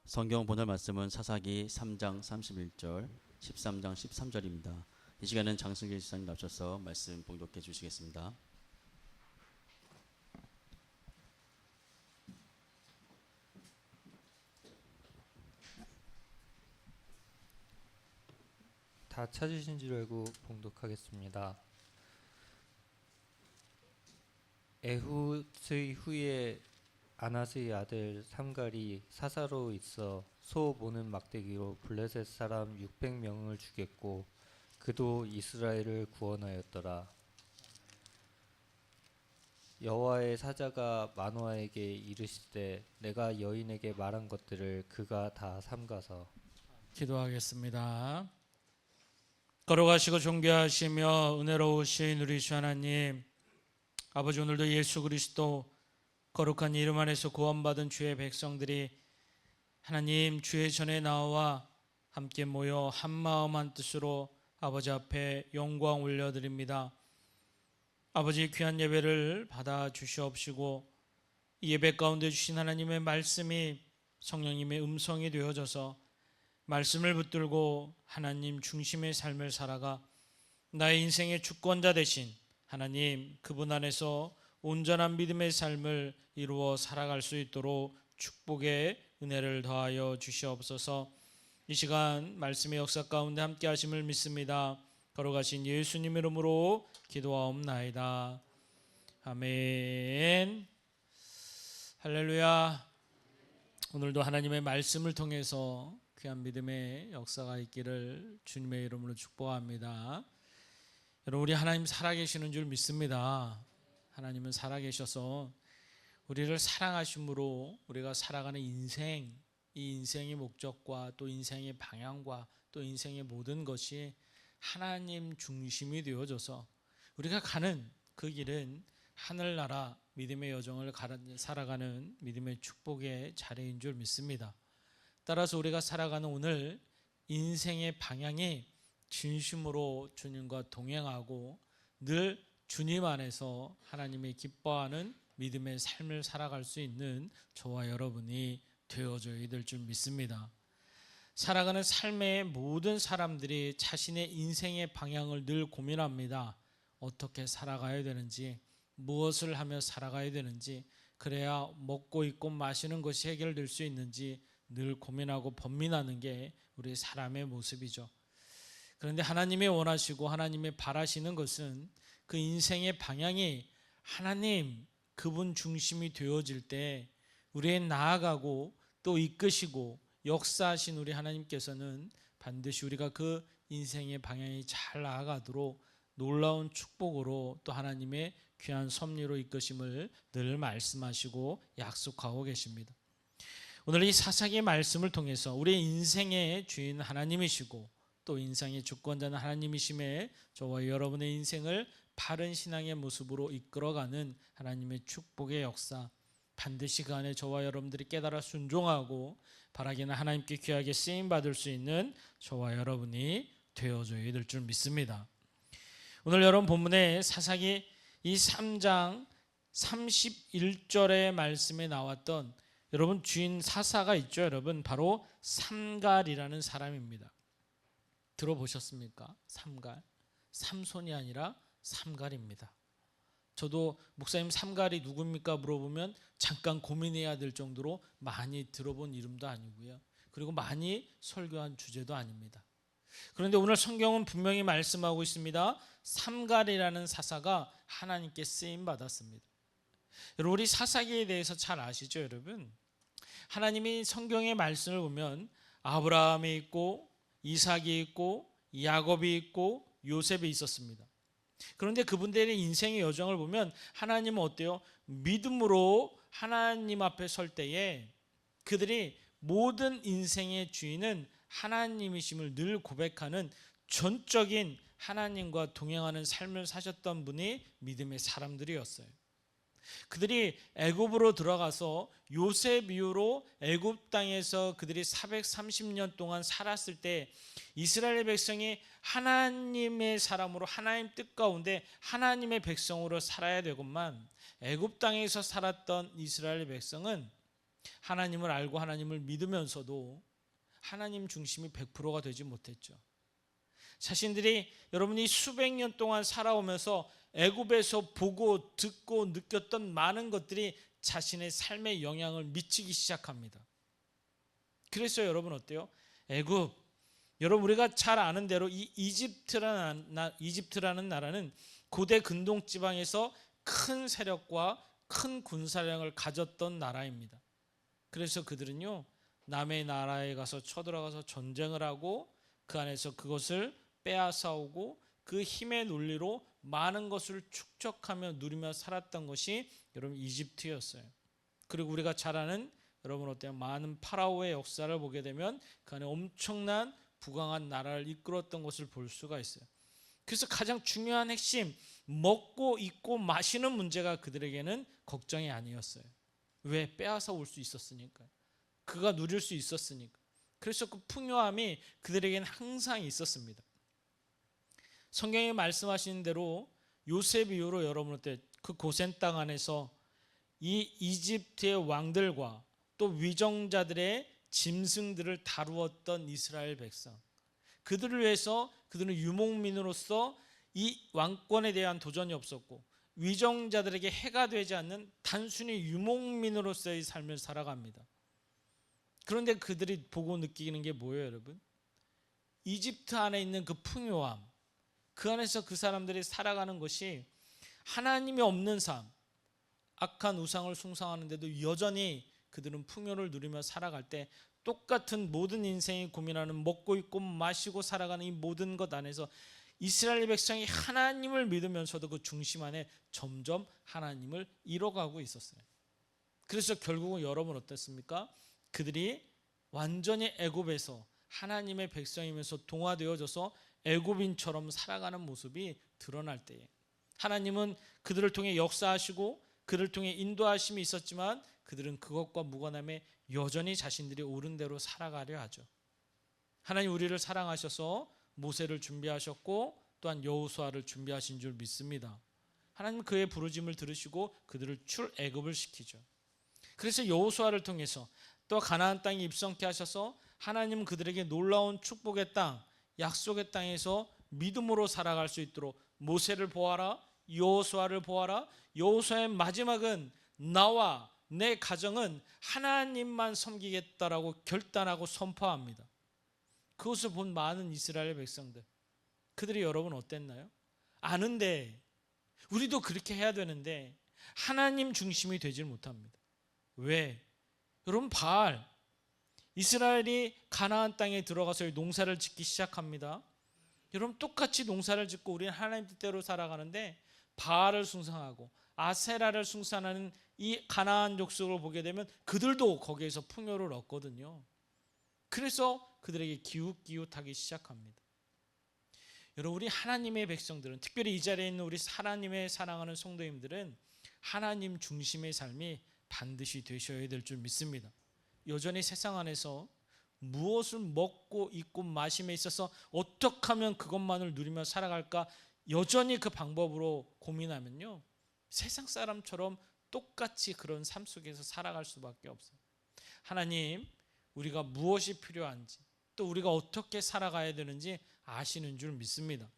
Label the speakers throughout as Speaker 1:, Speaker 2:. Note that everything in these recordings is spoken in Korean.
Speaker 1: 성경 본절 말씀은 사사기 3장 31절, 13장 13절입니다. 이 시간은 장승길 지사님 앞서서 말씀 봉독해 주시겠습니다.
Speaker 2: 다 찾으신 줄 알고 봉독하겠습니다. 에훗의 후에 아낫의 아들 삼갈이 사사로 있어 소 모는 막대기로 블레셋 사람 600명을 죽였고 그도 이스라엘을 구원하였더라. 여호와의 사자가 마노아에게 이르시되 내가 여인에게 말한 것들을 그가 다 삼가서.
Speaker 3: 기도하겠습니다. 걸어가시고 존귀하시며 은혜로우신 우리 주 하나님, 아버지, 오늘도 예수 그리스도 거룩한 이름 안에서 구원받은 주의 백성들이 하나님 주의 전에 나와 함께 모여 한마음 한뜻으로 아버지 앞에 영광 올려드립니다. 아버지, 귀한 예배를 받아 주시옵시고 이 예배 가운데 주신 하나님의 말씀이 성령님의 음성이 되어져서 말씀을 붙들고 하나님 중심의 삶을 살아가 나의 인생의 주권자 되신 하나님 그분 안에서 온전한 믿음의 삶을 이루어 살아갈 수 있도록 축복의 은혜를 더하여 주시옵소서. 이 시간 말씀의 역사 가운데 함께 하심을 믿습니다. 걸어가신 예수님 이름으로 기도하옵나이다. 아멘. 할렐루야. 오늘도 하나님의 말씀을 통해서 귀한 믿음의 역사가 있기를 주님의 이름으로 축복합니다. 여러분, 우리 하나님 살아계시는 줄 믿습니다. 하나님은 살아계셔서 우리를 사랑하심으로 우리가 살아가는 인생, 이 인생의 목적과 또 인생의 방향과 또 인생의 모든 것이 하나님 중심이 되어져서 우리가 가는 그 길은 하늘나라 믿음의 여정을 살아가는 믿음의 축복의 자리인 줄 믿습니다. 따라서 우리가 살아가는 오늘 인생의 방향이 진심으로 주님과 동행하고 늘 주님 안에서 하나님이 기뻐하는 믿음의 삶을 살아갈 수 있는 저와 여러분이 되어줘야 될 줄 믿습니다. 살아가는 삶의 모든 사람들이 자신의 인생의 방향을 늘 고민합니다. 어떻게 살아가야 되는지, 무엇을 하며 살아가야 되는지, 그래야 먹고 입고 마시는 것이 해결될 수 있는지 늘 고민하고 번민하는 게 우리 사람의 모습이죠. 그런데 하나님이 원하시고 하나님이 바라시는 것은 그 인생의 방향이 하나님 그분 중심이 되어질 때 우리의 나아가고 또 이끄시고 역사하신 우리 하나님께서는 반드시 우리가 그 인생의 방향이 잘 나아가도록 놀라운 축복으로 또 하나님의 귀한 섭리로 이끄심을 늘 말씀하시고 약속하고 계십니다. 오늘 이 사사기의 말씀을 통해서 우리의 인생의 주인 하나님이시고 또 인생의 주권자는 하나님이심에 저와 여러분의 인생을 바른 신앙의 모습으로 이끌어가는 하나님의 축복의 역사, 반드시 그 안에 저와 여러분들이 깨달아 순종하고 바라기는 하나님께 귀하게 쓰임받을 수 있는 저와 여러분이 되어줘야 될 줄 믿습니다. 오늘 여러분 본문의 사사기 이 3장 31절의 말씀에 나왔던 여러분 주인 사사가 있죠. 여러분 바로 삼갈이라는 사람입니다. 들어보셨습니까? 삼갈. 삼손이 아니라 삼갈입니다. 저도 목사님 삼갈이 누굽니까 물어보면 잠깐 고민해야 될 정도로 많이 들어본 이름도 아니고요. 그리고 많이 설교한 주제도 아닙니다. 그런데 오늘 성경은 분명히 말씀하고 있습니다. 삼갈이라는 사사가 하나님께 쓰임 받았습니다. 여러분, 우리 사사기에 대해서 잘 아시죠, 여러분? 하나님이 성경의 말씀을 보면 아브라함이 있고 이삭이 있고 야곱이 있고 요셉이 있었습니다. 그런데 그분들의 인생의 여정을 보면 하나님은 어때요? 믿음으로 하나님 앞에 설 때에 그들이 모든 인생의 주인은 하나님이심을 늘 고백하는 전적인 하나님과 동행하는 삶을 사셨던 분이 믿음의 사람들이었어요. 그들이 애굽으로 들어가서 요셉 이후로 애굽 땅에서 그들이 430년 동안 살았을 때 이스라엘 백성이 하나님의 사람으로 하나님 뜻 가운데 하나님의 백성으로 살아야 되건만 애굽 땅에서 살았던 이스라엘 백성은 하나님을 알고 하나님을 믿으면서도 하나님 중심이 100%가 되지 못했죠. 자신들이 여러분이 수백 년 동안 살아오면서 애굽에서 보고 듣고 느꼈던 많은 것들이 자신의 삶에 영향을 미치기 시작합니다. 그래서 여러분 어때요? 애굽, 여러분 우리가 잘 아는 대로 이 이집트라는 나라는 고대 근동 지방에서 큰 세력과 큰 군사력을 가졌던 나라입니다. 그래서 그들은요, 남의 나라에 가서 쳐들어가서 전쟁을 하고 그 안에서 그것을 빼앗아오고 그 힘의 논리로 많은 것을 축적하며 누리며 살았던 것이 여러분 이집트였어요. 그리고 우리가 잘 아는 여러분 어때요? 많은 파라오의 역사를 보게 되면 그 안에 엄청난 부강한 나라를 이끌었던 것을 볼 수가 있어요. 그래서 가장 중요한 핵심, 먹고 입고 마시는 문제가 그들에게는 걱정이 아니었어요. 왜? 빼앗아 올 수 있었으니까. 그가 누릴 수 있었으니까. 그래서 그 풍요함이 그들에게는 항상 있었습니다. 성경이 말씀하시는 대로 요셉 이후로 여러분 그 고센 땅 안에서 이 이집트의 왕들과 또 위정자들의 짐승들을 다루었던 이스라엘 백성, 그들을 위해서 그들은 유목민으로서 이 왕권에 대한 도전이 없었고 위정자들에게 해가 되지 않는 단순히 유목민으로서의 삶을 살아갑니다. 그런데 그들이 보고 느끼는 게 뭐예요, 여러분? 이집트 안에 있는 그 풍요함, 그 안에서 그 사람들이 살아가는 것이 하나님이 없는 삶, 악한 우상을 숭상하는데도 여전히 그들은 풍요를 누리며 살아갈 때 똑같은 모든 인생이 고민하는 먹고 입고 마시고 살아가는 이 모든 것 안에서 이스라엘 백성이 하나님을 믿으면서도 그 중심 안에 점점 하나님을 잃어가고 있었어요. 그래서 결국은 여러분 어땠습니까? 그들이 완전히 애굽에서 하나님의 백성이면서 동화되어져서 애굽인처럼 살아가는 모습이 드러날 때에 하나님은 그들을 통해 역사하시고 그들을 통해 인도하심이 있었지만 그들은 그것과 무관함에 여전히 자신들이 옳은 대로 살아가려 하죠. 하나님 우리를 사랑하셔서 모세를 준비하셨고 또한 여호수아를 준비하신 줄 믿습니다. 하나님 그의 부르심을 들으시고 그들을 출애굽을 시키죠. 그래서 여호수아를 통해서 또 가나안 땅에 입성케 하셔서 하나님은 그들에게 놀라운 축복의 땅, 약속의 땅에서 믿음으로 살아갈 수 있도록 모세를 보아라, 여호수아를 보아라. 여호수아의 마지막은 나와 내 가정은 하나님만 섬기겠다라고 결단하고 선포합니다. 그것을 본 많은 이스라엘 백성들, 그들이 여러분 어땠나요? 아는데 우리도 그렇게 해야 되는데 하나님 중심이 되질 못합니다. 왜? 여러분 바알, 이스라엘이 가나안 땅에 들어가서 농사를 짓기 시작합니다. 여러분 똑같이 농사를 짓고 우리는 하나님 뜻대로 살아가는데 바알을 숭상하고 아세라를 숭상하는 이 가나안 족속을 보게 되면 그들도 거기에서 풍요를 얻거든요. 그래서 그들에게 기웃기웃하기 시작합니다. 여러분 우리 하나님의 백성들은, 특별히 이 자리에 있는 우리 하나님의 사랑하는 성도님들은 하나님 중심의 삶이 반드시 되셔야 될 줄 믿습니다. 여전히 세상 안에서 무엇을 먹고 입고 마심에 있어서 어떻게 하면 그것만을 누리며 살아갈까 여전히 그 방법으로 고민하면요, 세상 사람처럼 똑같이 그런 삶 속에서 살아갈 수밖에 없어요. 하나님 우리가 무엇이 필요한지 또 우리가 어떻게 살아가야 되는지 아시는 줄 믿습니다.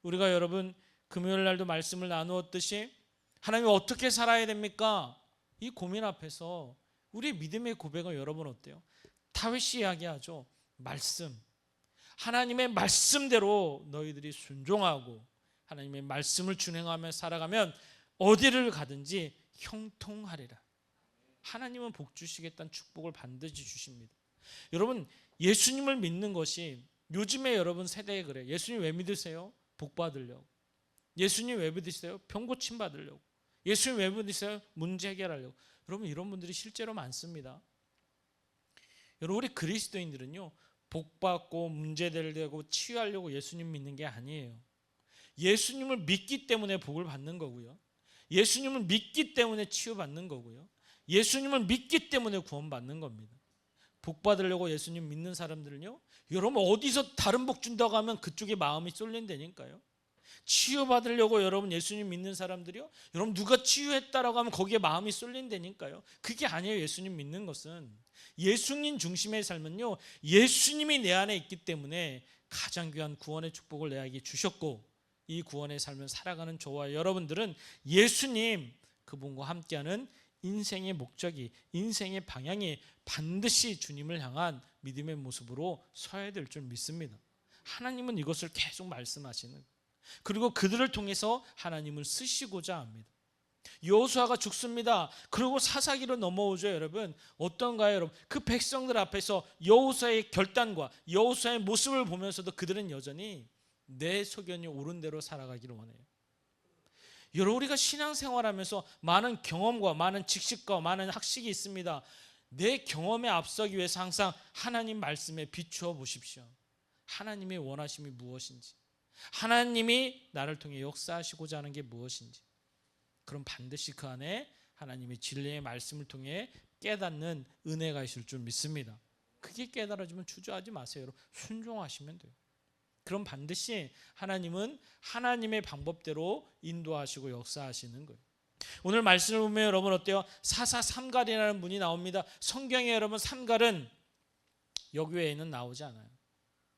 Speaker 3: 우리가 여러분 금요일 날도 말씀을 나누었듯이 하나님 어떻게 살아야 됩니까? 이 고민 앞에서 우리의 믿음의 고백은 여러분 어때요? 다윗이 이야기하죠. 말씀, 하나님의 말씀대로 너희들이 순종하고 하나님의 말씀을 준행하며 살아가면 어디를 가든지 형통하리라. 하나님은 복 주시겠다는 축복을 반드시 주십니다. 여러분 예수님을 믿는 것이 요즘에 여러분 세대에 그래요. 예수님 왜 믿으세요? 복 받으려고. 예수님 왜 믿으세요? 병 고침 받으려고. 예수님 왜 믿으세요? 문제 해결하려고. 여러분 이런 분들이 실제로 많습니다. 여러분 우리 그리스도인들은요, 복 받고 문제를 되고 치유하려고 예수님 믿는 게 아니에요. 예수님을 믿기 때문에 복을 받는 거고요. 예수님을 믿기 때문에 치유받는 거고요. 예수님을 믿기 때문에 구원받는 겁니다. 복 받으려고 예수님 믿는 사람들은요, 여러분 어디서 다른 복 준다고 하면 그쪽에 마음이 쏠린다니까요. 치유받으려고 여러분 예수님 믿는 사람들이요, 여러분 누가 치유했다라고 하면 거기에 마음이 쏠린다니까요. 그게 아니에요. 예수님 믿는 것은 예수님 중심의 삶은요, 예수님이 내 안에 있기 때문에 가장 귀한 구원의 축복을 내게 주셨고, 이 구원의 삶을 살아가는 저와 여러분들은 예수님 그분과 함께하는 인생의 목적이, 인생의 방향이 반드시 주님을 향한 믿음의 모습으로 서야 될 줄 믿습니다. 하나님은 이것을 계속 말씀하시는, 그리고 그들을 통해서 하나님을 쓰시고자 합니다. 여호수아가 죽습니다. 그리고 사사기로 넘어오죠. 여러분 어떤가요? 여러분 그 백성들 앞에서 여호수아의 결단과 여호수아의 모습을 보면서도 그들은 여전히 내 소견이 옳은 대로 살아가기를 원해요. 여러분 우리가 신앙생활하면서 많은 경험과 많은 지식과 많은 학식이 있습니다. 내 경험에 앞서기 위해서 항상 하나님 말씀에 비추어 보십시오. 하나님의 원하심이 무엇인지, 하나님이 나를 통해 역사하시고자 하는 게 무엇인지, 그럼 반드시 그 안에 하나님의 진리의 말씀을 통해 깨닫는 은혜가 있을 줄 믿습니다. 그게 깨달아지면 주저하지 마세요. 여러분 순종하시면 돼요. 그럼 반드시 하나님은 하나님의 방법대로 인도하시고 역사하시는 거예요. 오늘 말씀을 보면 여러분 어때요? 사사 삼갈이라는 분이 나옵니다. 성경에 여러분 삼갈은 여기 외에는 나오지 않아요.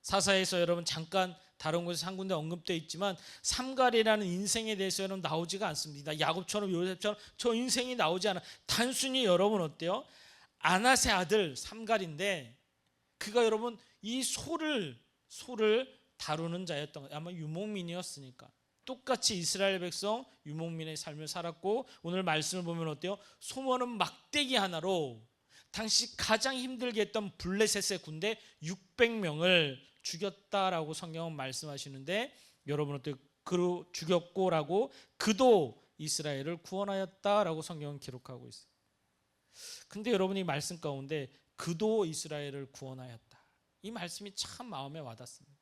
Speaker 3: 사사에서 여러분 잠깐 다른 곳에서 한 군데 언급되어 있지만 삼갈이라는 인생에 대해서 여러분 나오지가 않습니다. 야곱처럼 요셉처럼 저 인생이 나오지 않아. 단순히 여러분 어때요? 아낫의 아들 삼갈인데 그가 여러분 이 소를 다루는 자였던 거예요. 아마 유목민이었으니까 똑같이 이스라엘 백성 유목민의 삶을 살았고, 오늘 말씀을 보면 어때요? 소모는 막대기 하나로 당시 가장 힘들게 했던 블레셋의 군대 600명을 죽였다라고 성경은 말씀하시는데, 여러분 어때요? 그 죽였고라고 그도 이스라엘을 구원하였다라고 성경은 기록하고 있어요. 근데 여러분이 말씀 가운데 그도 이스라엘을 구원하였다, 이 말씀이 참 마음에 와닿습니다.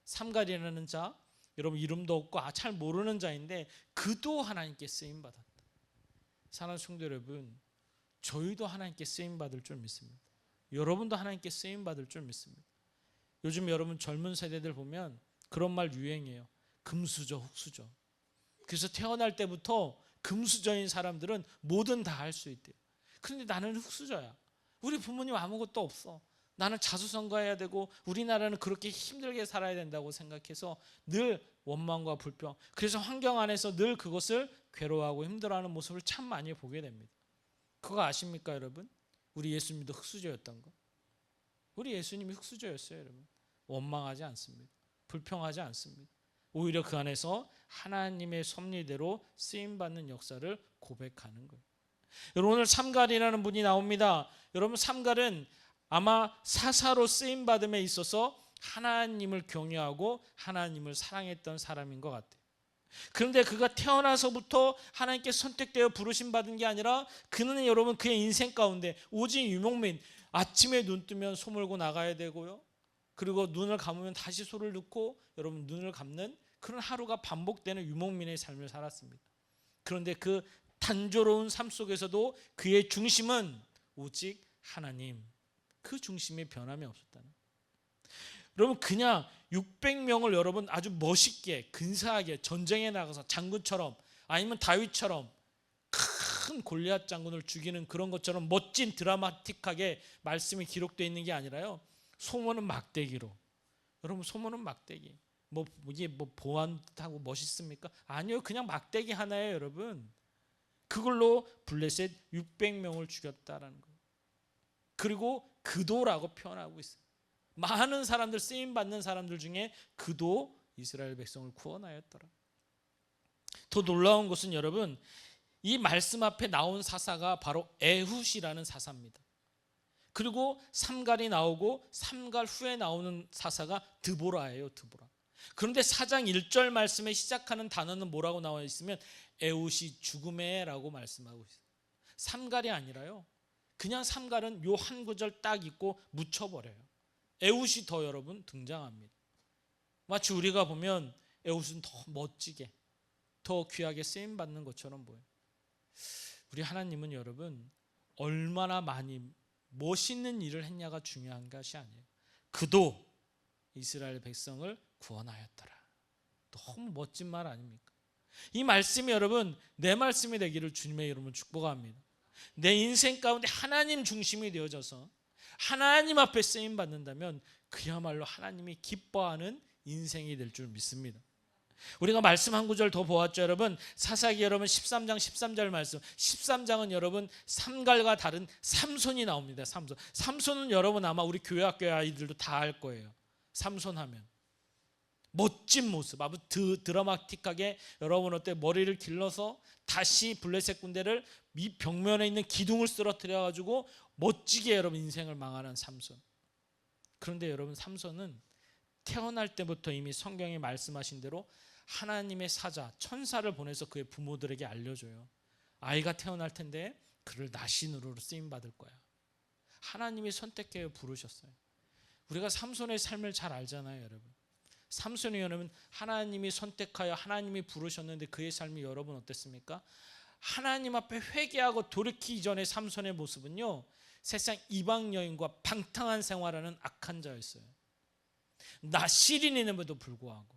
Speaker 3: 삼갈이라는 자, 여러분 이름도 없고 잘 모르는 자인데 그도 하나님께 쓰임받았다. 사랑하는 성도 여러분, 저희도 하나님께 쓰임받을 줄 믿습니다. 여러분도 하나님께 쓰임받을 줄 믿습니다. 요즘 여러분 젊은 세대들 보면 그런 말 유행해요. 금수저, 흙수저. 그래서 태어날 때부터 금수저인 사람들은 뭐든 다 할 수 있대요. 그런데 나는 흙수저야. 우리 부모님 아무것도 없어. 나는 자수성가해야 되고 우리나라는 그렇게 힘들게 살아야 된다고 생각해서 늘 원망과 불평, 그래서 환경 안에서 늘 그것을 괴로워하고 힘들어하는 모습을 참 많이 보게 됩니다. 그거 아십니까 여러분? 우리 예수님도 흙수저였던 거. 우리 예수님이 흙수저였어요. 여러분 원망하지 않습니다. 불평하지 않습니다. 오히려 그 안에서 하나님의 섭리대로 쓰임받는 역사를 고백하는 거예요. 여러분 오늘 삼갈이라는 분이 나옵니다. 여러분 삼갈은 아마 사사로 쓰임받음에 있어서 하나님을 경외하고 하나님을 사랑했던 사람인 것 같아요. 그런데 그가 태어나서부터 하나님께 선택되어 부르심받은 게 아니라 그는 여러분 그의 인생 가운데 오직 유목민, 아침에 눈 뜨면 소 몰고 나가야 되고요, 그리고 눈을 감으면 다시 소를 넣고 여러분 눈을 감는 그런 하루가 반복되는 유목민의 삶을 살았습니다. 그런데 그 단조로운 삶 속에서도 그의 중심은 오직 하나님, 그 중심에 변함이 없었다는. 여러분 그냥 600명을 여러분 아주 멋있게 근사하게 전쟁에 나가서 장군처럼 아니면 다윗처럼 큰 골리앗 장군을 죽이는 그런 것처럼 멋진 드라마틱하게 말씀이 기록되어 있는 게 아니라요, 소모는 막대기로. 여러분 소모는 막대기 이게 보안하고 멋있습니까? 아니요, 그냥 막대기 하나예요. 여러분 그걸로 블레셋 600명을 죽였다라는 거예요. 그리고 그도라고 표현하고 있어요. 많은 사람들, 쓰임받는 사람들 중에 그도 이스라엘 백성을 구원하였더라. 더 놀라운 것은 여러분 이 말씀 앞에 나온 사사가 바로 에훗이라는 사사입니다. 그리고 삼갈이 나오고 삼갈 후에 나오는 사사가 드보라예요. 드보라. 그런데 4장 1절 말씀에 시작하는 단어는 뭐라고 나와 있으면 에훗이 죽음에 라고 말씀하고 있어요. 삼갈이 아니라요, 그냥 삼갈은 요 한 구절 딱 읽고 묻혀버려요. 에훗이 더 여러분 등장합니다. 마치 우리가 보면 에훗은 더 멋지게 더 귀하게 쓰임받는 것처럼 보여요. 우리 하나님은 여러분 얼마나 많이 멋있는 일을 했냐가 중요한 것이 아니에요. 그도 이스라엘 백성을 구원하였더라. 너무 멋진 말 아닙니까? 이 말씀이 여러분 내 말씀이 되기를 주님의 이름으로 축복합니다. 내 인생 가운데 하나님 중심이 되어져서 하나님 앞에 쓰임 받는다면 그야말로 하나님이 기뻐하는 인생이 될 줄 믿습니다. 우리가 말씀 한 구절 더 보았죠. 여러분 사사기 여러분 13장 13절 말씀, 13장은 여러분 삼갈과 다른 삼손이 나옵니다. 삼손은 여러분 아마 우리 교회 학교 아이들도 다 알 거예요. 삼손 하면 멋진 모습, 아주 드라마틱하게 여러분 어때 머리를 길러서 다시 블레셋 군대를 이 벽면에 있는 기둥을 쓰러뜨려 가지고 멋지게 여러분 인생을 망하는 삼손. 그런데 여러분 삼손은 태어날 때부터 이미 성경이 말씀하신 대로 하나님의 사자 천사를 보내서 그의 부모들에게 알려줘요. 아이가 태어날 텐데 그를 나신으로 쓰임 받을 거야. 하나님이 선택해 부르셨어요. 우리가 삼손의 삶을 잘 알잖아요, 여러분. 삼손이 여러분 하나님이 선택하여 하나님이 부르셨는데 그의 삶이 여러분 어땠습니까? 하나님 앞에 회개하고 돌이키기 전에 삼손의 모습은요, 세상 이방 여인과 방탕한 생활하는 악한 자였어요. 나시린임에도 불구하고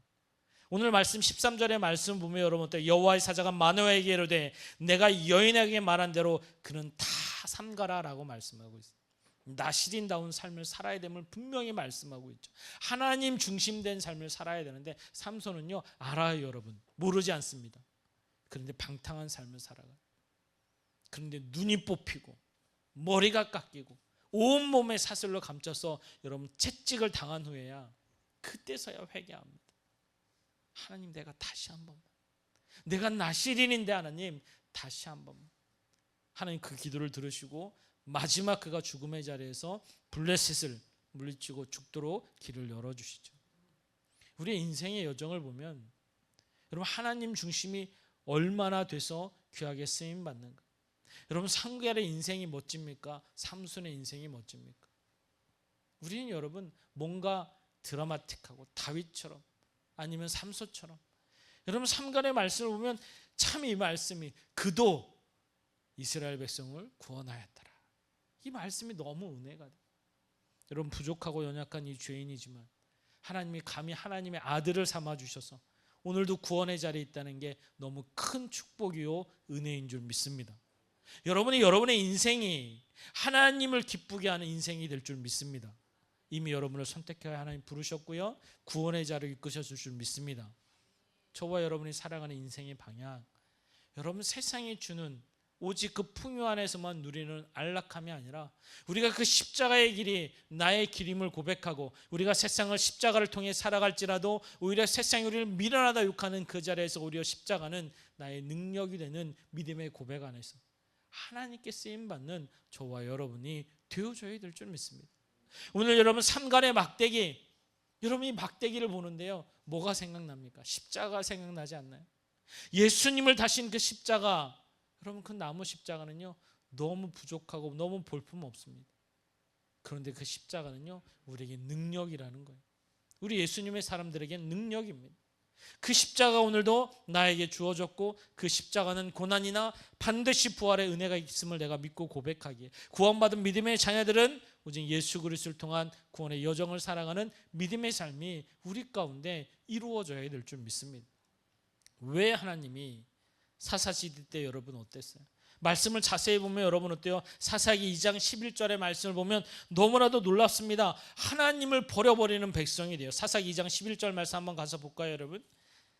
Speaker 3: 오늘 말씀 13절의 말씀 보면 여러분 어때요? 여호와의 사자가 마노아에게 이르되 내가 여인에게 말한 대로 그는 다 삼가라라고 말씀하고 있어요. 나시린다운 삶을 살아야 됨을 분명히 말씀하고 있죠. 하나님 중심된 삶을 살아야 되는데 삼손은요 알아요 여러분, 모르지 않습니다. 그런데 방탕한 삶을 살아가요. 그런데 눈이 뽑히고 머리가 깎이고 온몸에 사슬로 감춰서 여러분 채찍을 당한 후에야 그때서야 회개합니다. 하나님 내가 다시 한번, 내가 나시린인데 하나님 다시 한번. 하나님 그 기도를 들으시고 마지막 그가 죽음의 자리에서 블레셋을 물리치고 죽도록 길을 열어주시죠. 우리의 인생의 여정을 보면 여러분 하나님 중심이 얼마나 돼서 귀하게 쓰임받는가. 여러분 삼갈의 인생이 멋집니까? 삼손의 인생이 멋집니까? 우리는 여러분 뭔가 드라마틱하고 다윗처럼 아니면 삼손처럼 여러분 삼갈의 말씀을 보면 참 이 말씀이 그도 이스라엘 백성을 구원하였더라. 이 말씀이 너무 은혜가 돼요. 여러분 부족하고 연약한 이 죄인이지만 하나님이 감히 하나님의 아들을 삼아주셔서 오늘도 구원의 자리에 있다는 게 너무 큰 축복이요 은혜인 줄 믿습니다. 여러분의 인생이 하나님을 기쁘게 하는 인생이 될 줄 믿습니다. 이미 여러분을 선택하여 하나님 부르셨고요 구원의 자리를 이끄셨을 줄 믿습니다. 저와 여러분이 살아가는 인생의 방향, 여러분 세상이 주는 오직 그 풍요 안에서만 누리는 안락함이 아니라 우리가 그 십자가의 길이 나의 길임을 고백하고 우리가 세상을 십자가를 통해 살아갈지라도 오히려 세상이 우리를 미련하다 욕하는 그 자리에서 오히려 십자가는 나의 능력이 되는 믿음의 고백 안에서 하나님께 쓰임받는 저와 여러분이 되어줘야 될 줄 믿습니다. 오늘 여러분 삼갈의 막대기, 여러분이 막대기를 보는데요 뭐가 생각납니까? 십자가 생각나지 않나요? 예수님을 다신 그 십자가, 여러분 그 나무 십자가는요 너무 부족하고 너무 볼품없습니다. 그런데 그 십자가는요 우리에게 능력이라는 거예요. 우리 예수님의 사람들에게는 능력입니다. 그 십자가 오늘도 나에게 주어졌고 그 십자가는 고난이나 반드시 부활의 은혜가 있음을 내가 믿고 고백하기에 구원받은 믿음의 자녀들은 오직 예수 그리스도를 통한 구원의 여정을 살아가는 믿음의 삶이 우리 가운데 이루어져야 될 줄 믿습니다. 왜 하나님이 사사시대 때 여러분 어땠어요? 말씀을 자세히 보면 여러분 어때요? 사사기 2장 11절의 말씀을 보면 너무나도 놀랍습니다. 하나님을 버려버리는 백성이 돼요. 사사기 2장 11절 말씀 한번 가서 볼까요 여러분?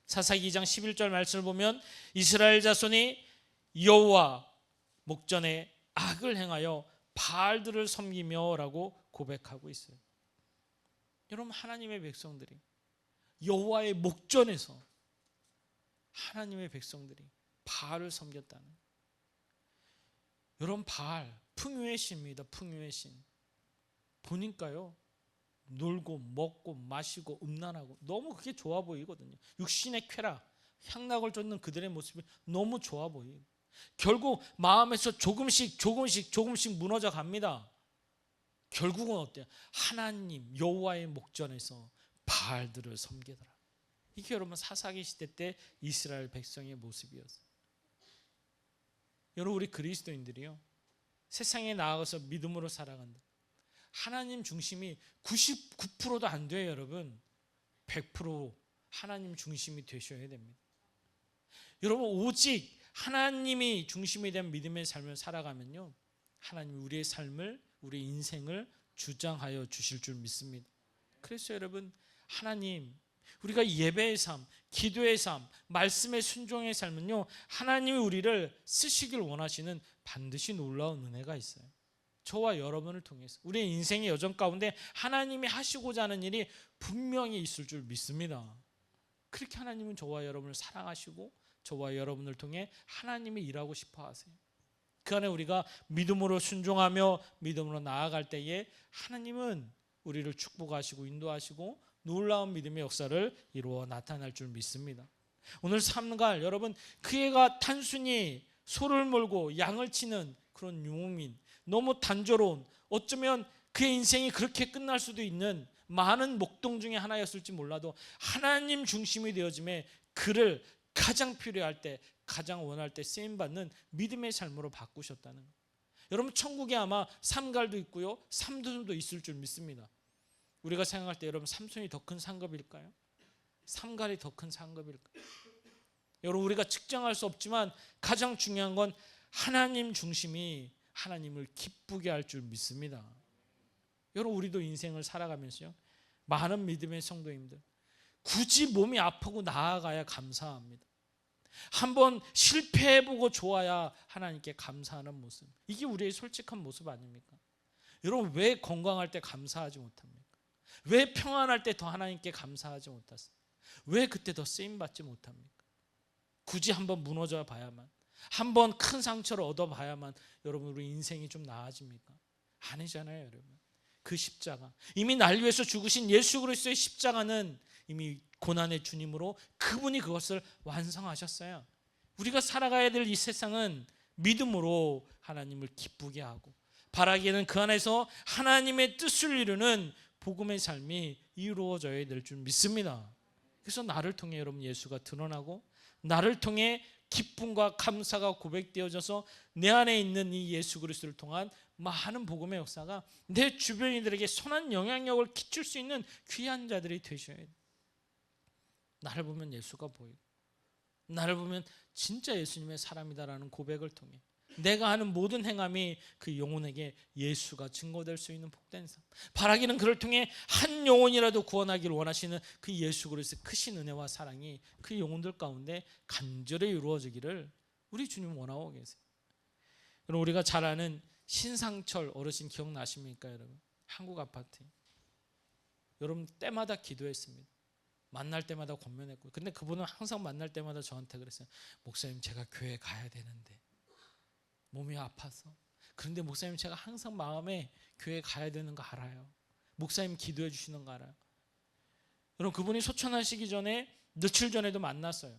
Speaker 3: 사사기 2장 11절 말씀을 보면 이스라엘 자손이 여호와 목전에 악을 행하여 바알들을 섬기며 라고 고백하고 있어요. 여러분 하나님의 백성들이 여호와의 목전에서 하나님의 백성들이 바알을 섬겼다는, 여러분 바알 풍요의 신입니다. 풍요의 신. 보니까요 놀고 먹고 마시고 음란하고 너무 그게 좋아 보이거든요. 육신의 쾌락, 향락을 쫓는 그들의 모습이 너무 좋아 보여요. 결국 마음에서 조금씩 무너져 갑니다. 결국은 어때요? 하나님 여호와의 목전에서 바알들을 섬기더라. 이게 여러분 사사기 시대 때 이스라엘 백성의 모습이었어요. 여러분 우리 그리스도인들이요 세상에 나아가서 믿음으로 살아간다. 하나님 중심이 99%도 안 돼요 여러분. 100% 하나님 중심이 되셔야 됩니다. 여러분, 오직 하나님이 중심이 된 믿음의 삶을 살아가면요, 하나님이 우리의 삶을, 우리의 인생을 주장하여 주실 줄 믿습니다. 그래서 여러분, 하나님, 우리가 예배의 삶, 기도의 삶, 말씀의 순종의 삶은요, 하나님이 우리를 쓰시길 원하시는 반드시 놀라운 은혜가 있어요. 저와 여러분을 통해서 우리의 인생의 여정 가운데 하나님이 하시고자 하는 일이 분명히 있을 줄 믿습니다. 그렇게 하나님은 저와 여러분을 사랑하시고 저와 여러분을 통해 하나님이 일하고 싶어 하세요. 그 안에 우리가 믿음으로 순종하며 믿음으로 나아갈 때에 하나님은 우리를 축복하시고 인도하시고 놀라운 믿음의 역사를 이루어 나타날 줄 믿습니다. 오늘 삼갈 여러분, 그 애가 단순히 소를 몰고 양을 치는 그런 유목민, 너무 단조로운, 어쩌면 그의 인생이 그렇게 끝날 수도 있는 많은 목동 중에 하나였을지 몰라도 하나님 중심이 되어짐에 그를 가장 필요할 때, 가장 원할 때 쓰임받는 믿음의 삶으로 바꾸셨다는 거예요. 여러분, 천국에 아마 삼갈도 있고요, 삼두도 있을 줄 믿습니다. 우리가 생각할 때 여러분, 삼손이 더 큰 상급일까요? 삼갈이 더 큰 상급일까요? 여러분, 우리가 측정할 수 없지만 가장 중요한 건 하나님 중심이 하나님을 기쁘게 할 줄 믿습니다. 여러분, 우리도 인생을 살아가면서요, 많은 믿음의 성도님들, 굳이 몸이 아프고 나아가야 감사합니다. 한번 실패해보고 좋아야 하나님께 감사하는 모습, 이게 우리의 솔직한 모습 아닙니까? 여러분, 왜 건강할 때 감사하지 못합니까? 왜 평안할 때 더 하나님께 감사하지 못하세요? 왜 그때 더 쓰임받지 못합니까? 굳이 한번 무너져 봐야만, 한번 큰 상처를 얻어봐야만 여러분 우리 인생이 좀 나아집니까? 아니잖아요. 여러분, 그 십자가, 이미 날 위해서 죽으신 예수 그리스도의 십자가는 이미 고난의 주님으로 그분이 그것을 완성하셨어요. 우리가 살아가야 될 이 세상은 믿음으로 하나님을 기쁘게 하고 바라기에는 그 안에서 하나님의 뜻을 이루는 복음의 삶이 이루어져야 될 줄 믿습니다. 그래서 나를 통해 여러분 예수가 드러나고 나를 통해 기쁨과 감사가 고백되어져서 내 안에 있는 이 예수 그리스도를 통한 많은 복음의 역사가 내 주변인들에게 선한 영향력을 끼칠 수 있는 귀한 자들이 되셔야 돼요. 나를 보면 예수가 보이고 나를 보면 진짜 예수님의 사람이다라는 고백을 통해 내가 하는 모든 행함이 그 영혼에게 예수가 증거될 수 있는 복된 삶, 바라기는 그를 통해 한 영혼이라도 구원하기를 원하시는 그 예수 그리스도의 크신 은혜와 사랑이 그 영혼들 가운데 간절히 이루어지기를 우리 주님 원하고 계세요. 여러분, 우리가 잘 아는 신상철 어르신 기억나십니까? 여러분, 한국 아파트, 여러분 때마다 기도했습니다. 만날 때마다 권면했고, 근데 그분은 항상 만날 때마다 저한테 그랬어요. 목사님, 제가 교회 가야 되는데 몸이 아파서. 그런데 목사님, 제가 항상 마음에 교회 가야 되는 거 알아요. 목사님 기도해 주시는 거 알아요. 여러분, 그분이 소천하시기 전에 며칠 전에도 만났어요.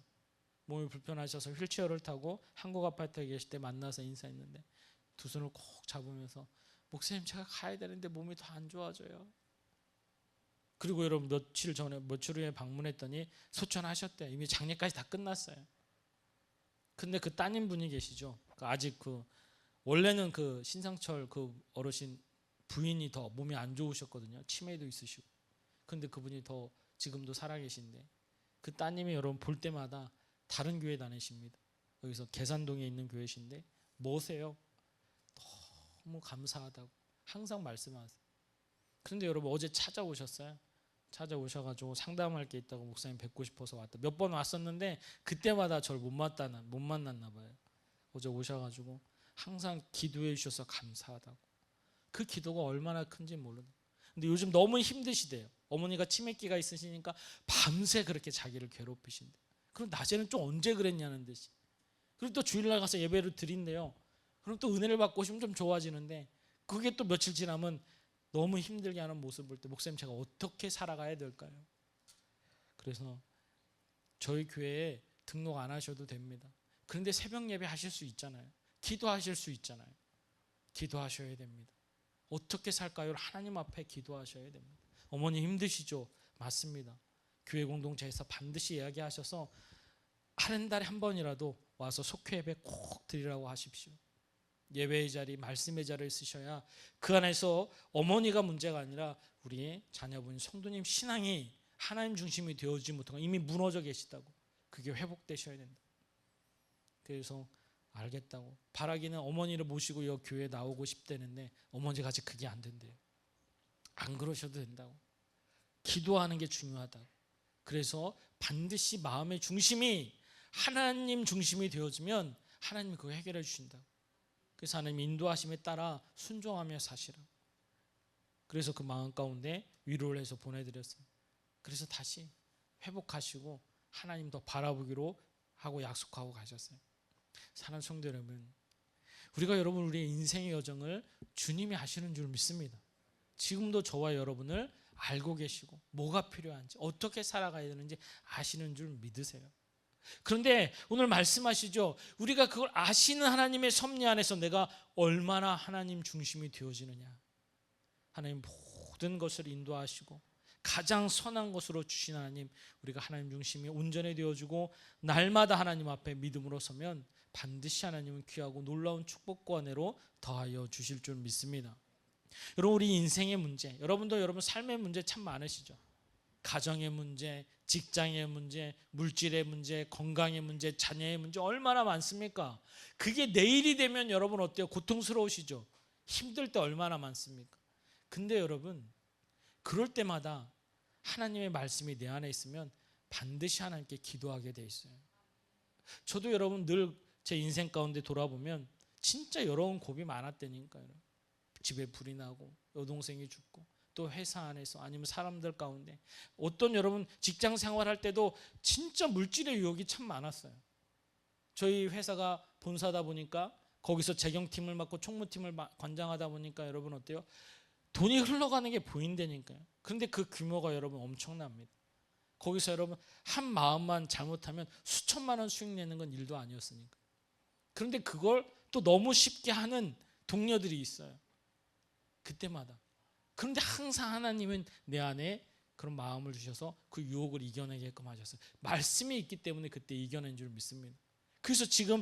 Speaker 3: 몸이 불편하셔서 휠체어를 타고 한국 아파트에 계실 때 만나서 인사했는데 두 손을 꼭 잡으면서 목사님, 제가 가야 되는데 몸이 더 안 좋아져요. 그리고 여러분, 며칠 후에 방문했더니 소천하셨대요. 이미 장례까지 다 끝났어요. 근데 그 따님분이 계시죠. 아직 원래는 그 신상철 그 어르신 부인이 더 몸이 안 좋으셨거든요. 치매도 있으시고. 근데 그분이 더 지금도 살아계신데 그 따님이 여러분 볼 때마다 다른 교회 다니십니다. 여기서 계산동에 있는 교회신데 뭐세요? 너무 감사하다고 항상 말씀하세요. 그런데 여러분, 어제 찾아오셨어요. 찾아오셔가지고 상담할 게 있다고 목사님 뵙고 싶어서 왔다. 몇 번 왔었는데 그때마다 저를 못 만났나 봐요. 어제 오셔가지고 항상 기도해 주셔서 감사하다고. 그 기도가 얼마나 큰지 모르는. 근데 요즘 너무 힘드시대요. 어머니가 치매기가 있으시니까 밤새 그렇게 자기를 괴롭히신대요. 그럼 낮에는 좀 언제 그랬냐는 듯이. 그리고 또 주일날 가서 예배를 드린대요. 그럼 또 은혜를 받고 싶으면 좀 좋아지는데 그게 또 며칠 지나면 너무 힘들게 하는 모습을 볼 때 목사님, 제가 어떻게 살아가야 될까요? 그래서 저희 교회에 등록 안 하셔도 됩니다. 그런데 새벽 예배 하실 수 있잖아요. 기도하실 수 있잖아요. 기도하셔야 됩니다. 어떻게 살까요? 하나님 앞에 기도하셔야 됩니다. 어머니 힘드시죠? 맞습니다. 교회 공동체에서 반드시 이야기하셔서 하는 달에 한 번이라도 와서 속회 예배 꼭 드리라고 하십시오. 예배의 자리, 말씀의 자리를 쓰셔야 그 안에서 어머니가 문제가 아니라 우리의 자녀분, 성도님 신앙이 하나님 중심이 되어지지 못하고 이미 무너져 계시다고. 그게 회복되셔야 된다. 그래서 알겠다고. 바라기는 어머니를 모시고 이 교회에 나오고 싶다는데 어머니가 아직 그게 안 된대요. 안 그러셔도 된다고. 기도하는 게 중요하다고. 그래서 반드시 마음의 중심이 하나님 중심이 되어지면 하나님이 그거 해결해 주신다고. 그래서 하나님 인도하심에 따라 순종하며 사시라. 그래서 그 마음 가운데 위로를 해서 보내드렸어요. 그래서 다시 회복하시고 하나님 더 바라보기로 하고 약속하고 가셨어요. 사랑하는 성도 여러분, 우리가 여러분 우리의 인생의 여정을 주님이 하시는 줄 믿습니다. 지금도 저와 여러분을 알고 계시고 뭐가 필요한지 어떻게 살아가야 되는지 아시는 줄 믿으세요. 그런데 오늘 말씀하시죠. 우리가 그걸 아시는 하나님의 섭리 안에서 내가 얼마나 하나님 중심이 되어지느냐. 하나님 모든 것을 인도하시고 가장 선한 것으로 주신 하나님, 우리가 하나님 중심이 온전히 되어주고 날마다 하나님 앞에 믿음으로 서면 반드시 하나님은 귀하고 놀라운 축복과 은혜로 더하여 주실 줄 믿습니다. 여러분 우리 인생의 문제, 여러분도 여러분 삶의 문제 참 많으시죠. 가정의 문제, 직장의 문제, 물질의 문제, 건강의 문제, 자녀의 문제 얼마나 많습니까? 그게 내일이 되면 여러분 어때요? 고통스러우시죠? 힘들 때 얼마나 많습니까? 근데 여러분 그럴 때마다 하나님의 말씀이 내 안에 있으면 반드시 하나님께 기도하게 돼 있어요. 저도 여러분 늘 제 인생 가운데 돌아보면 진짜 여러분 고비 많았다니까요. 집에 불이 나고 여동생이 죽고 또 회사 안에서 아니면 사람들 가운데 어떤 여러분 직장 생활할 때도 진짜 물질의 유혹이 참 많았어요. 저희 회사가 본사다 보니까 거기서 재경팀을 맡고 총무팀을 관장하다 보니까 여러분 어때요? 돈이 흘러가는 게 보인다니까요. 그런데 그 규모가 여러분 엄청납니다. 거기서 여러분 한 마음만 잘못하면 수천만 원 수익 내는 건 일도 아니었으니까. 그런데 그걸 또 너무 쉽게 하는 동료들이 있어요. 그때마다. 그런데 항상 하나님은 내 안에 그런 마음을 주셔서 그 유혹을 이겨내게끔 하셨어요. 말씀이 있기 때문에 그때 이겨낸 줄 믿습니다. 그래서 지금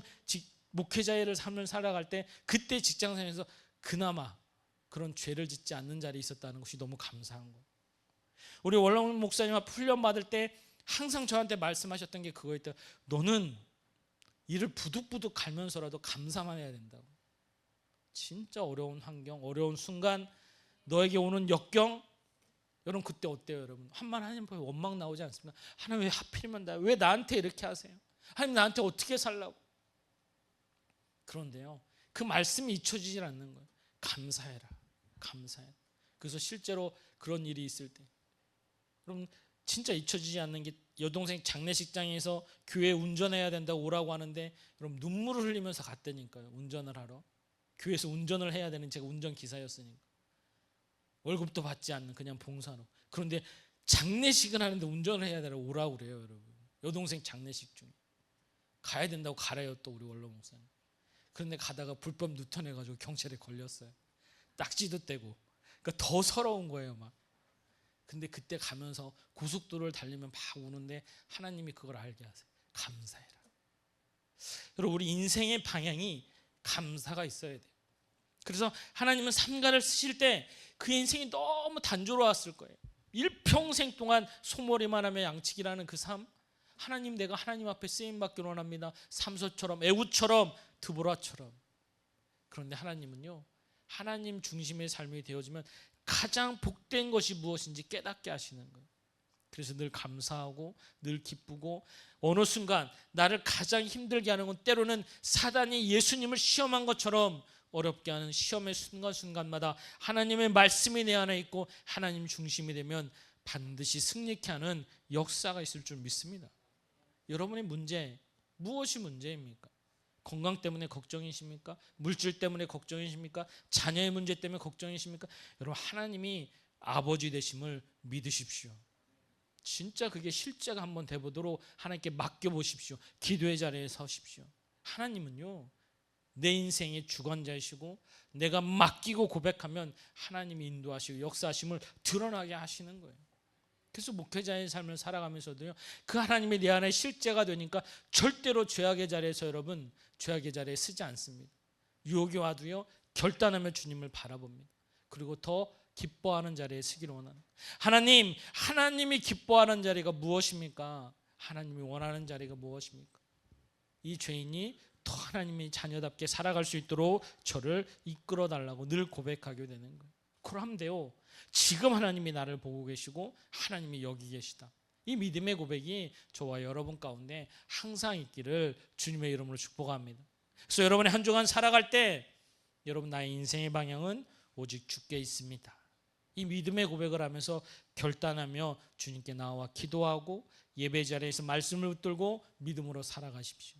Speaker 3: 목회자의 삶을 살아갈 때 그때 직장생활에서 그나마 그런 죄를 짓지 않는 자리에 있었다는 것이 너무 감사한 거예요. 우리 원로원 목사님 앞 훈련 받을 때 항상 저한테 말씀하셨던 게 그거였대요. 너는 일을 부득부득 갈면서라도 감사만 해야 된다고. 진짜 어려운 환경, 어려운 순간, 너에게 오는 역경, 여러분 그때 어때요 여러분? 한만 하나님 보여 원망 나오지 않습니까? 하나님 왜 하필이면 나, 왜 나한테 이렇게 하세요? 하나님 나한테 어떻게 살라고? 그런데요 그 말씀이 잊혀지질 않는 거예요. 감사해라, 감사해. 그래서 실제로 그런 일이 있을 때 여러분 진짜 잊혀지지 않는 게 여동생 장례식장에서 교회 운전해야 된다고 오라고 하는데 여러분 눈물을 흘리면서 갔다니까요. 운전을 하러. 교회에서 운전을 해야 되는 제가 운전기사였으니까 월급도 받지 않는 그냥 봉사로. 그런데 장례식을 하는데 운전을 해야 되라고 오라고 그래요 여러분. 여동생 장례식 중에 가야 된다고 가래요 또 우리 원로 목사님. 그런데 가다가 불법 누턴해가지고 경찰에 걸렸어요. 딱지도 떼고. 그러니까 더 서러운 거예요 막. 근데 그때 가면서 고속도로를 달리면 막 우는데 하나님이 그걸 알게 하세요. 감사해라. 여러분 우리 인생의 방향이 감사가 있어야 돼요. 그래서 하나님은 삼가를 쓰실 때 그 인생이 너무 단조로웠을 거예요. 일평생 동안 소머리만 하며 양치기라는 그 삶, 하나님 내가 하나님 앞에 쓰임받기를 원합니다. 삼소처럼 에훗처럼 드보라처럼. 그런데 하나님은요 하나님 중심의 삶이 되어지면 가장 복된 것이 무엇인지 깨닫게 하시는 거예요. 그래서 늘 감사하고 늘 기쁘고 어느 순간 나를 가장 힘들게 하는 건 때로는 사단이 예수님을 시험한 것처럼 어렵게 하는 시험의 순간순간마다 하나님의 말씀이 내 안에 있고 하나님 중심이 되면 반드시 승리케 하는 역사가 있을 줄 믿습니다. 여러분의 문제 무엇이 문제입니까? 건강 때문에 걱정이십니까? 물질 때문에 걱정이십니까? 자녀의 문제 때문에 걱정이십니까? 여러분 하나님이 아버지 되심을 믿으십시오. 진짜 그게 실제가 한번 돼보도록 하나님께 맡겨보십시오. 기도의 자리에 서십시오. 하나님은요 내 인생의 주관자이시고 내가 맡기고 고백하면 하나님이 인도하시고 역사하심을 드러나게 하시는 거예요. 그래서 목회자의 삶을 살아가면서도요 그 하나님이 내 안에 실제가 되니까 절대로 죄악의 자리에서 여러분 죄악의 자리에 쓰지 않습니다. 유혹이 와도요 결단하며 주님을 바라봅니다. 그리고 더 기뻐하는 자리에 서기를 원하는 거예요. 하나님이 기뻐하는 자리가 무엇입니까? 하나님이 원하는 자리가 무엇입니까? 이 죄인이 더 하나님이 자녀답게 살아갈 수 있도록 저를 이끌어 달라고 늘 고백하게 되는 거예요. 그럼요, 지금 하나님이 나를 보고 계시고 하나님이 여기 계시다. 이 믿음의 고백이 저와 여러분 가운데 항상 있기를 주님의 이름으로 축복합니다. 그래서 여러분의 한 주간 살아갈 때 여러분 나의 인생의 방향은 오직 주께 있습니다. 이 믿음의 고백을 하면서 결단하며 주님께 나와 기도하고 예배 자리에서 말씀을 붙들고 믿음으로 살아가십시오.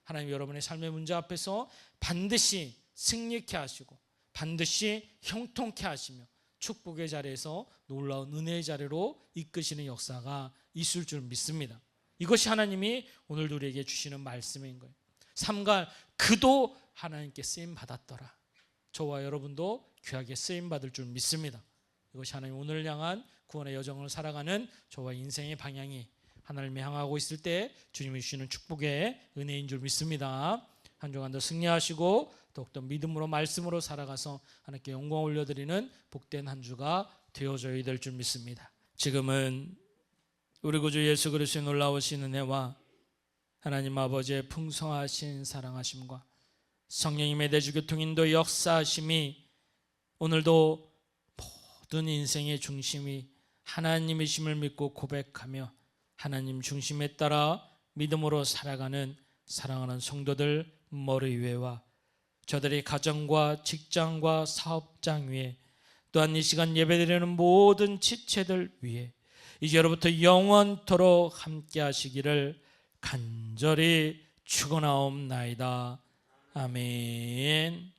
Speaker 3: 하나님 여러분의 삶의 문제 앞에서 반드시 승리케 하시고 반드시 형통케 하시며 축복의 자리에서 놀라운 은혜의 자리로 이끄시는 역사가 있을 줄 믿습니다. 이것이 하나님이 오늘 우리에게 주시는 말씀인 거예요. 삼가 그도 하나님께 쓰임 받았더라. 저와 여러분도 귀하게 쓰임 받을 줄 믿습니다. 이것이 하나님 오늘 향한 구원의 여정을 살아가는 저와 인생의 방향이 하나님을 향하고 있을 때 주님이 주시는 축복의 은혜인 줄 믿습니다. 한 주간 더 승리하시고 더욱더 믿음으로 말씀으로 살아가서 하나님께 영광 올려드리는 복된 한 주가 되어져야 될 줄 믿습니다. 지금은 우리 구주 예수 그리스도의 놀라우신 은혜와 하나님 아버지의 풍성하신 사랑하심과 성령님의 내주 교통 인도 역사하심이 오늘도 모든 인생의 중심이 하나님이심을 믿고 고백하며 하나님 중심에 따라 믿음으로 살아가는 사랑하는 성도들 머리 위에와 저들의 가정과 직장과 사업장 위에 또한 이 시간 예배드리는 모든 지체들 위에 이제로부터 영원토록 함께 하시기를 간절히 축원하옵나이다. 아멘.